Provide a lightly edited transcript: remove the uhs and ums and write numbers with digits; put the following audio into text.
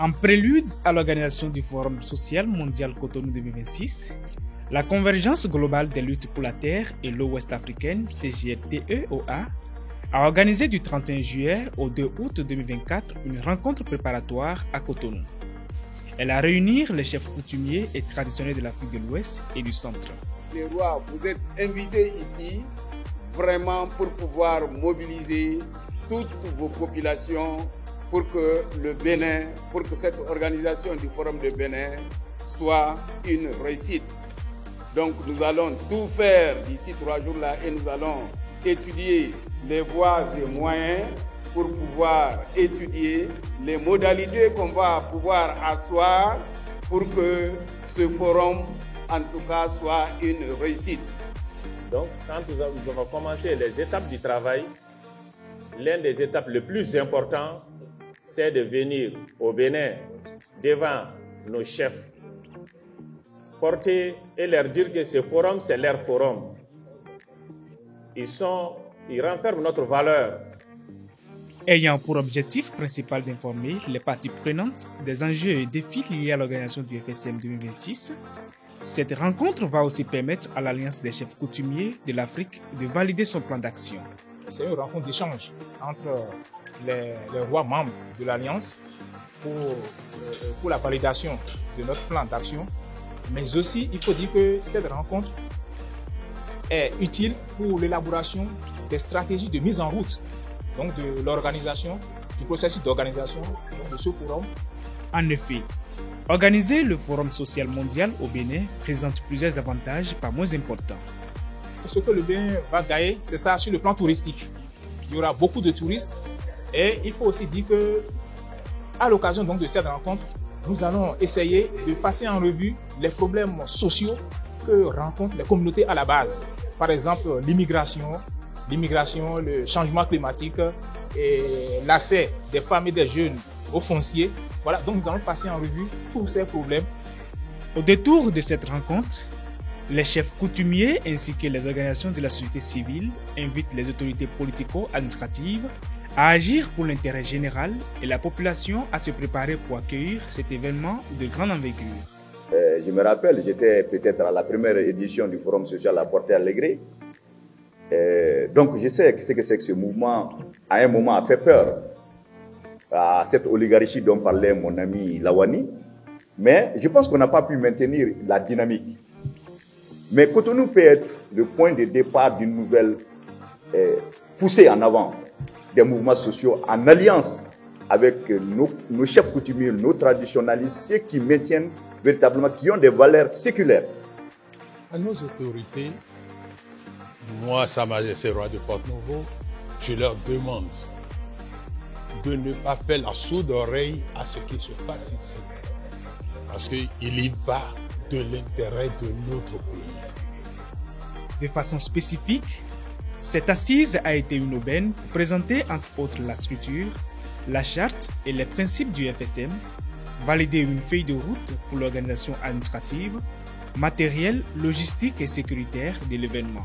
En prélude à l'organisation du Forum social mondial Cotonou 2026, la Convergence globale des luttes pour la terre et l'eau ouest-africaine, CGLTEOA, a organisé du 31 juillet au 2 août 2024 une rencontre préparatoire à Cotonou. Elle a réuni les chefs coutumiers et traditionnels de l'Afrique de l'Ouest et du Centre. Les rois, vous êtes invités ici vraiment pour pouvoir mobiliser toutes vos populations pour que le Bénin, pour que cette organisation du Forum de Bénin soit une réussite. Donc nous allons tout faire d'ici 3 jours-là et nous allons étudier les voies et moyens pour pouvoir étudier les modalités qu'on va pouvoir asseoir pour que ce forum, en tout cas, soit une réussite. Donc, quand nous avons commencé les étapes du travail, l'une des étapes les plus importantes, c'est de venir au Bénin devant nos chefs, porter et leur dire que ce forum, c'est leur forum. Ils renferment notre valeur. Ayant pour objectif principal d'informer les parties prenantes des enjeux et défis liés à l'organisation du FSM 2026, cette rencontre va aussi permettre à l'Alliance des chefs coutumiers de l'Afrique de valider son plan d'action. C'est une rencontre d'échange entre les rois membres de l'Alliance pour la validation de notre plan d'action. Mais aussi, il faut dire que cette rencontre est utile pour l'élaboration des stratégies de mise en route donc de l'organisation, du processus d'organisation de ce forum. En effet, organiser le Forum social mondial au Bénin présente plusieurs avantages pas moins importants. Ce que le Bénin va gagner, c'est ça sur le plan touristique. Il y aura beaucoup de touristes et il faut aussi dire que, à l'occasion donc de cette rencontre, nous allons essayer de passer en revue les problèmes sociaux que rencontrent les communautés à la base. Par exemple, l'immigration, le changement climatique et l'accès des femmes et des jeunes au foncier. Voilà, donc nous allons passer en revue tous ces problèmes. Au détour de cette rencontre, les chefs coutumiers ainsi que les organisations de la société civile invitent les autorités politico-administratives à agir pour l'intérêt général et la population à se préparer pour accueillir cet événement de grande envergure. Je me rappelle, j'étais peut-être à la première édition du Forum social à Porto Alegre. Donc je sais ce que c'est que ce mouvement, à un moment, a fait peur à cette oligarchie dont parlait mon ami Lawani. Mais je pense qu'on n'a pas pu maintenir la dynamique. Mais Cotonou peut être le point de départ d'une nouvelle poussée en avant des mouvements sociaux en alliance avec nos chefs coutumiers, nos traditionnalistes, ceux qui maintiennent véritablement, qui ont des valeurs séculaires. À nos autorités, moi, Sa Majesté roi de Porto-Novo, je leur demande de ne pas faire la sourde oreille à ce qui se passe ici. Parce qu'il y va de l'intérêt de notre pays. De façon spécifique, cette assise a été une aubaine pour présenter entre autres la structure, la charte et les principes du FSM, valider une feuille de route pour l'organisation administrative, matérielle, logistique et sécuritaire de l'événement.